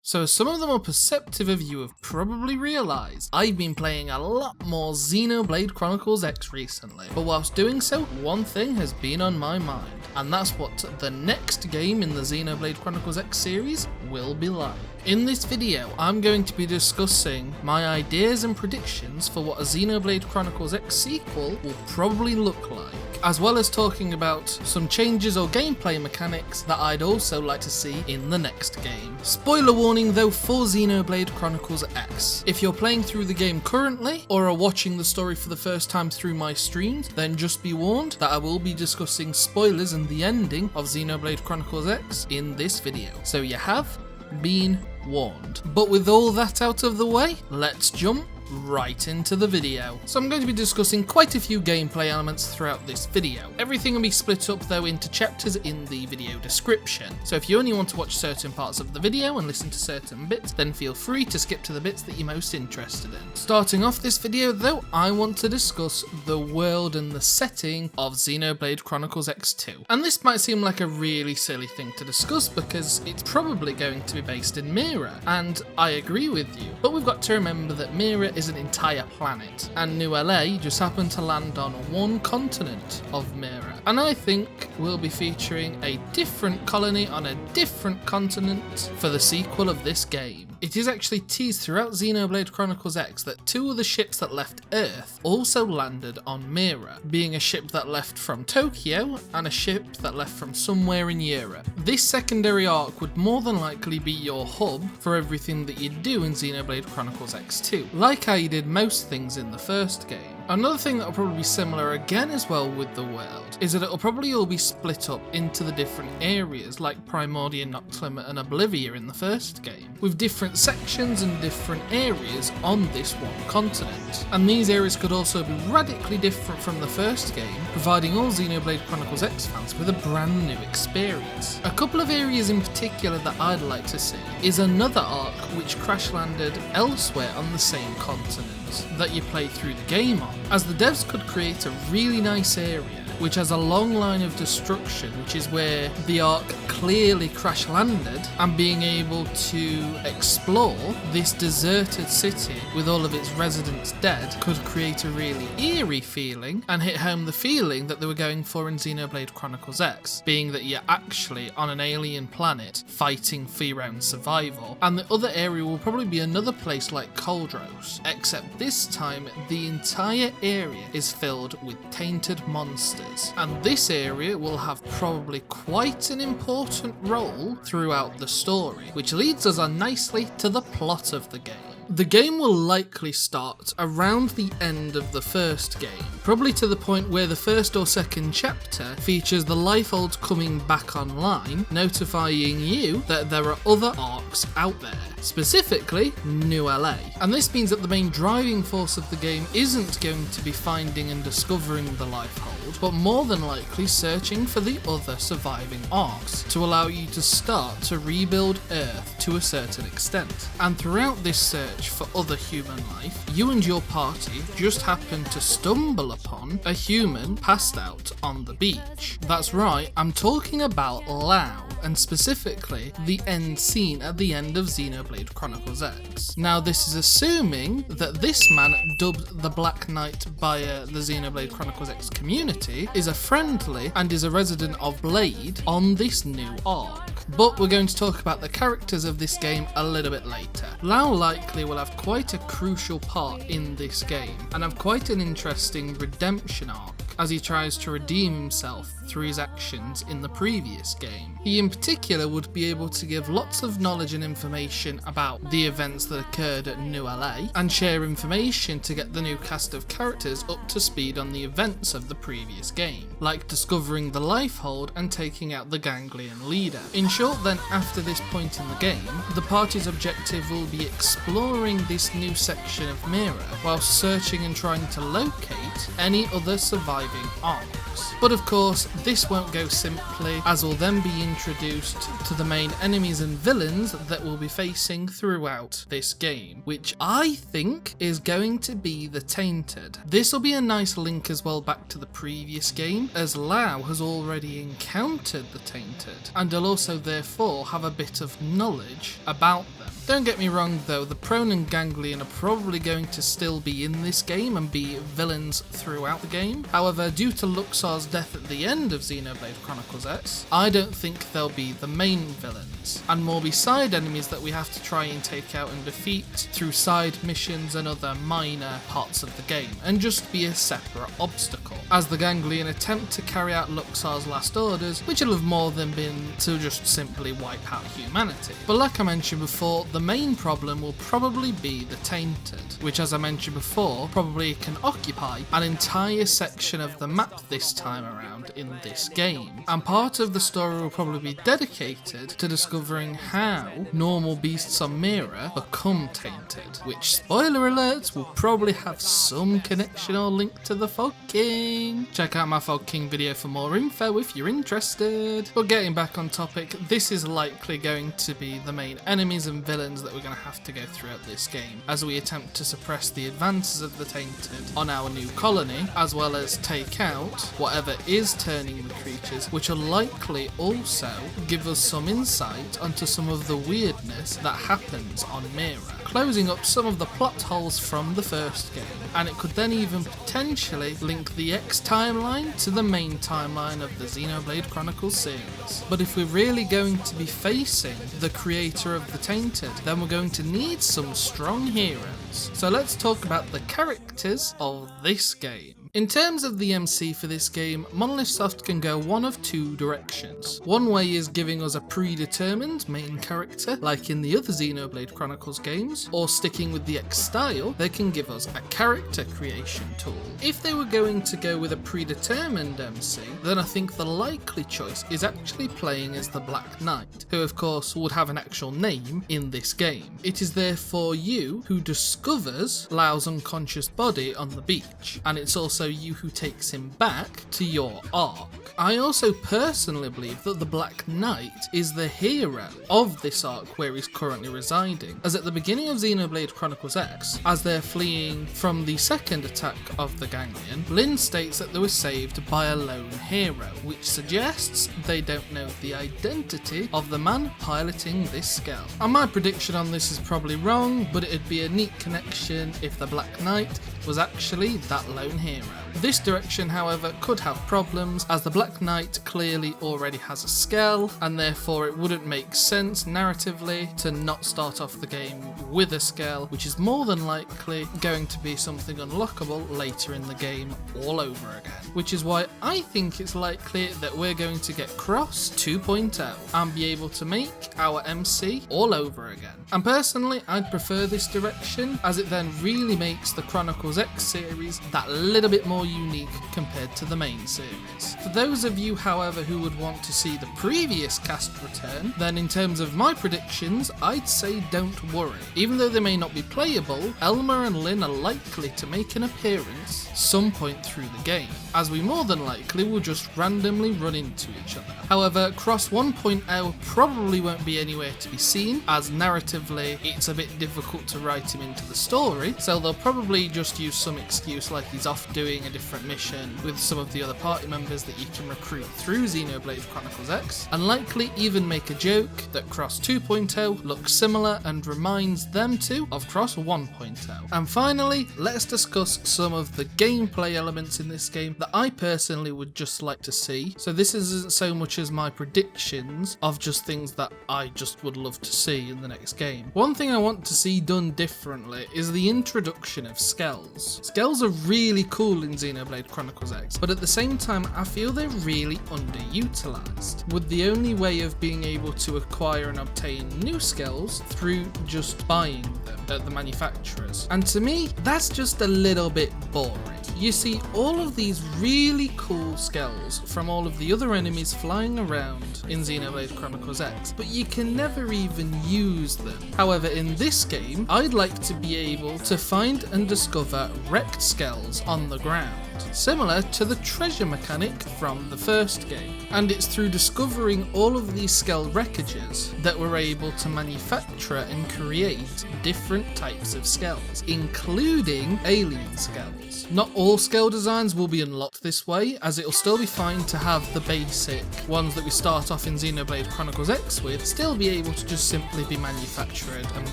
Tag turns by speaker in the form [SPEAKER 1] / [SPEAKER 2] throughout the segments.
[SPEAKER 1] So as some of the more perceptive of you have probably realised, I've been playing a lot more Xenoblade Chronicles X recently, but whilst doing so, one thing has been on my mind, and that's what the next game in the Xenoblade Chronicles X series will be like. In this video, I'm going to be discussing my ideas and predictions for what a Xenoblade Chronicles X sequel will probably look like, as well as talking about some changes or gameplay mechanics that I'd also like to see in the next game. Spoiler warning though for Xenoblade Chronicles X. If you're playing through the game currently, or are watching the story for the first time through my streams, then just be warned that I will be discussing spoilers and the ending of Xenoblade Chronicles X in this video. So you have been warned. But with all that out of the way, let's jump right into the video. So I'm going to be discussing quite a few gameplay elements throughout this video. Everything will be split up though into chapters in the video description. So if you only want to watch certain parts of the video and listen to certain bits, then feel free to skip to the bits that you're most interested in. Starting off this video though, I want to discuss the world and the setting of Xenoblade Chronicles X2. And this might seem like a really silly thing to discuss because it's probably going to be based in Mira, and I agree with you, but we've got to remember that Mira is an entire planet, and New LA just happened to land on one continent of Mira. And I think we'll be featuring a different colony on a different continent for the sequel of this game. It is actually teased throughout Xenoblade Chronicles X that two of the ships that left Earth also landed on Mira, being a ship that left from Tokyo and a ship that left from somewhere in Europe. This secondary arc would more than likely be your hub for everything that you do in Xenoblade Chronicles X2, like how you did most things in the first game. Another thing that will probably be similar again as well with the world is that it will probably all be split up into the different areas like Primordia, Noctilume and Oblivia in the first game, with different sections and different areas on this one continent. And these areas could also be radically different from the first game, providing all Xenoblade Chronicles X fans with a brand new experience. A couple of areas in particular that I'd like to see is another arc which crash landed elsewhere on the same continent that you play through the game on, as the devs could create a really nice area which has a long line of destruction, which is where the arc clearly crash landed, and being able to explore this deserted city with all of its residents dead could create a really eerie feeling and hit home the feeling that they were going for in Xenoblade Chronicles X, being that you're actually on an alien planet fighting for your own survival. And the other area will probably be another place like Koldros, except this time the entire area is filled with tainted monsters. And this area will have probably quite an important role throughout the story, which leads us on nicely to the plot of the game. The game will likely start around the end of the first game, probably to the point where the first or second chapter features the Lifehold coming back online, notifying you that there are other arcs out there, specifically New LA. And this means that the main driving force of the game isn't going to be finding and discovering the Lifehold, but more than likely searching for the other surviving arcs to allow you to start to rebuild Earth to a certain extent. And throughout this search for other human life, you and your party just happen to stumble upon a human passed out on the beach. That's right, I'm talking about Lao, and specifically the end scene at the end of Xenoblade Chronicles X. Now this is assuming that this man, dubbed the Black Knight by the Xenoblade Chronicles X community, is a friendly and is a resident of Blade on this new arc. But we're going to talk about the characters of this game a little bit later. Lao likely will have quite a crucial part in this game, and have quite an interesting redemption arc as he tries to redeem himself through his actions in the previous game. He in particular would be able to give lots of knowledge and information about the events that occurred at New LA, and share information to get the new cast of characters up to speed on the events of the previous game, like discovering the Lifehold and taking out the Ganglion leader. In short then, after this point in the game, the party's objective will be exploring this new section of Mira, while searching and trying to locate any other surviving arcs. But of course, this won't go simply, as we'll then be introduced to the main enemies and villains that we'll be facing throughout this game, which I think is going to be the Tainted. This will be a nice link as well back to the previous game, as Lao has already encountered the Tainted, and will also therefore have a bit of knowledge about them. Don't get me wrong though, the Prone and Ganglion are probably going to still be in this game and be villains throughout the game. However, due to Luxar's death at the end of Xenoblade Chronicles X, I don't think they'll be the main villains, and more be side enemies that we have to try and take out and defeat through side missions and other minor parts of the game, and just be a separate obstacle, as the Ganglion attempt to carry out Luxar's last orders, which will have more than been to just simply wipe out humanity. But like I mentioned before, the main problem will probably be the Tainted, which as I mentioned before, probably can occupy an entire section of the map this time around in this game. And part of the story will probably be dedicated to discovering how normal beasts on Mira become tainted, which, spoiler alerts, will probably have some connection or link to the Fog King. Check out my Fog King video for more info if you're interested. But getting back on topic, this is likely going to be the main enemies and villains that we're going to have to go throughout this game, as we attempt to suppress the advances of the Tainted on our new colony, as well as take out whatever is turning the creatures, which will likely also give us some insight onto some of the weirdness that happens on Mira, closing up some of the plot holes from the first game, and it could then even potentially link the X timeline to the main timeline of the Xenoblade Chronicles series. But if we're really going to be facing the creator of the Tainted, then we're going to need some strong heroes. So let's talk about the characters of this game. In terms of the MC for this game, Monolith Soft can go one of two directions. One way is giving us a predetermined main character, like in the other Xenoblade Chronicles games, or sticking with the X style, they can give us a character creation tool. If they were going to go with a predetermined MC, then I think the likely choice is actually playing as the Black Knight, who of course would have an actual name in this game. It is therefore you who discovers Lao's unconscious body on the beach, and it's also you who takes him back to your arc. I also personally believe that the Black Knight is the hero of this arc where he's currently residing, as at the beginning of Xenoblade Chronicles X, as they're fleeing from the second attack of the Ganglion, Lynn states that they were saved by a lone hero, which suggests they don't know the identity of the man piloting this skull. And my prediction on this is probably wrong, but it'd be a neat connection if the Black Knight was actually that lone hero. This direction, however, could have problems, as the Black Knight clearly already has a skull, and therefore it wouldn't make sense narratively to not start off the game with a skull, which is more than likely going to be something unlockable later in the game all over again. Which is why I think it's likely that we're going to get Cross 2.0 and be able to make our MC all over again. And personally, I'd prefer this direction, as it then really makes the Chronicles X series that little bit more unique compared to the main series. For those of you, however, who would want to see the previous cast return, then in terms of my predictions, I'd say don't worry. Even though they may not be playable, Elmer and Lynn are likely to make an appearance some point through the game, as we more than likely will just randomly run into each other. However, Cross 1.0 probably won't be anywhere to be seen, as narratively it's a bit difficult to write him into the story, so they'll probably just use some excuse like he's off doing a different mission with some of the other party members that you can recruit through Xenoblade Chronicles X, and likely even make a joke that Cross 2.0 looks similar and reminds them too of Cross 1.0. And finally, let's discuss some of the gameplay elements in this game that I personally would just like to see. So this isn't so much as my predictions of just things that I just would love to see in the next game. One thing I want to see done differently is the introduction of skells. Skells are really cool in Xenoblade Chronicles X, but at the same time I feel they're really underutilized, with the only way of being able to acquire and obtain new skells through just buying them at the manufacturers. And to me, that's just a little bit boring. You see all of these really cool skells from all of the other enemies flying around in Xenoblade Chronicles X, but you can never even use them. However, in this game, I'd like to be able to find and discover wrecked skells on the ground. similar to the treasure mechanic from the first game. And it's through discovering all of these skell wreckages that we're able to manufacture and create different types of skells, including alien skells. Not all skell designs will be unlocked this way, as it'll still be fine to have the basic ones that we start off in Xenoblade Chronicles X with still be able to just simply be manufactured and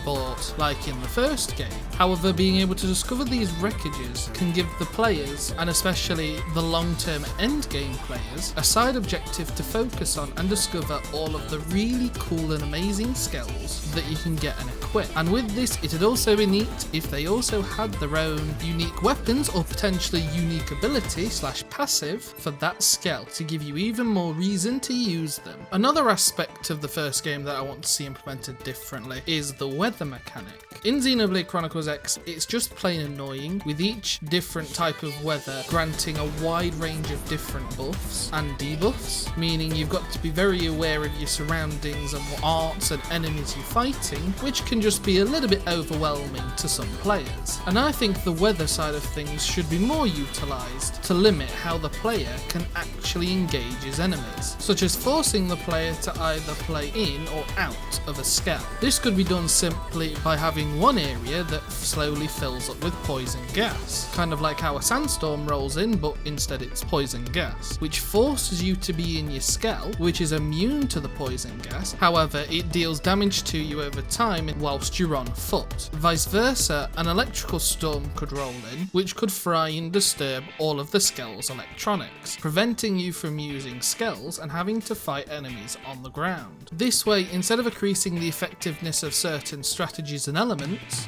[SPEAKER 1] bought like in the first game. However, being able to discover these wreckages can give the players, and especially the long-term endgame players, a side objective to focus on and discover all of the really cool and amazing skells that you can get and equip. And with this, it'd also be neat if they also had their own unique weapons or potentially unique ability / passive for that skell to give you even more reason to use them. Another aspect of the first game that I want to see implemented differently is the weather mechanic. In Xenoblade Chronicles X, it's just plain annoying, with each different type of weather granting a wide range of different buffs and debuffs, meaning you've got to be very aware of your surroundings and what arts and enemies you're fighting, which can just be a little bit overwhelming to some players. And I think the weather side of things should be more utilised to limit how the player can actually engage his enemies, such as forcing the player to either play in or out of a skell. This could be done simply by having one area that slowly fills up with poison gas, kind of like how a sandstorm rolls in, but instead it's poison gas, which forces you to be in your skell, which is immune to the poison gas. However, it deals damage to you over time whilst you're on foot. Vice versa, an electrical storm could roll in, which could fry and disturb all of the skell's electronics, preventing you from using skills and having to fight enemies on the ground. This way, instead of increasing the effectiveness of certain strategies and elements,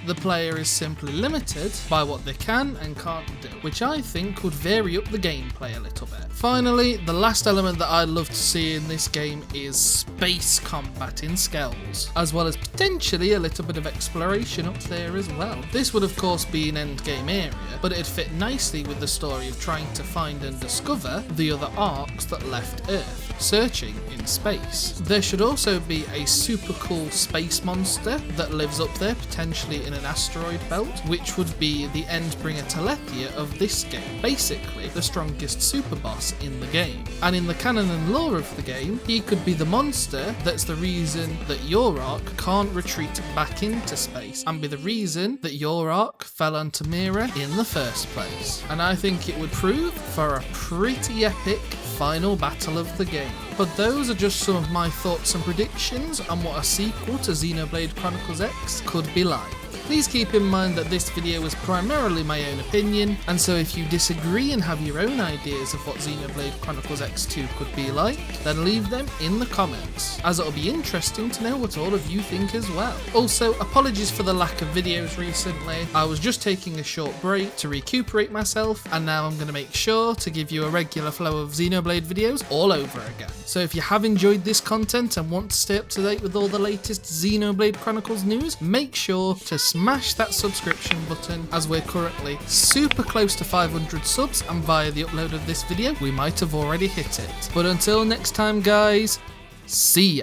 [SPEAKER 1] the player is simply limited by what they can and can't do, which I think would vary up the gameplay a little bit. Finally, the last element that I'd love to see in this game is space combat in skills, as well as potentially a little bit of exploration up there as well. This would of course be an endgame area, but it'd fit nicely with the story of trying to find and discover the other arcs that left Earth, searching in space. There should also be a super cool space monster that lives up there, potentially in an asteroid belt, which would be the Endbringer Telethia of this game, basically the strongest super boss in the game. And in the canon and lore of the game, he could be the monster that's the reason that your arc can't retreat back into space, and be the reason that your arc fell onto Mira in the first place. And I think it would prove for a pretty epic final battle of the game. But those are just some of my thoughts and predictions on what a sequel to Xenoblade Chronicles X could be like. Please keep in mind that this video is primarily my own opinion, and so if you disagree and have your own ideas of what Xenoblade Chronicles X2 could be like, then leave them in the comments, as it'll be interesting to know what all of you think as well. Also, apologies for the lack of videos recently. I was just taking a short break to recuperate myself, and now I'm going to make sure to give you a regular flow of Xenoblade videos all over again. So if you have enjoyed this content and want to stay up to date with all the latest Xenoblade Chronicles news, make sure to smash that subscription button, as we're currently super close to 500 subs, and via the upload of this video we might have already hit it. But until next time guys, see ya!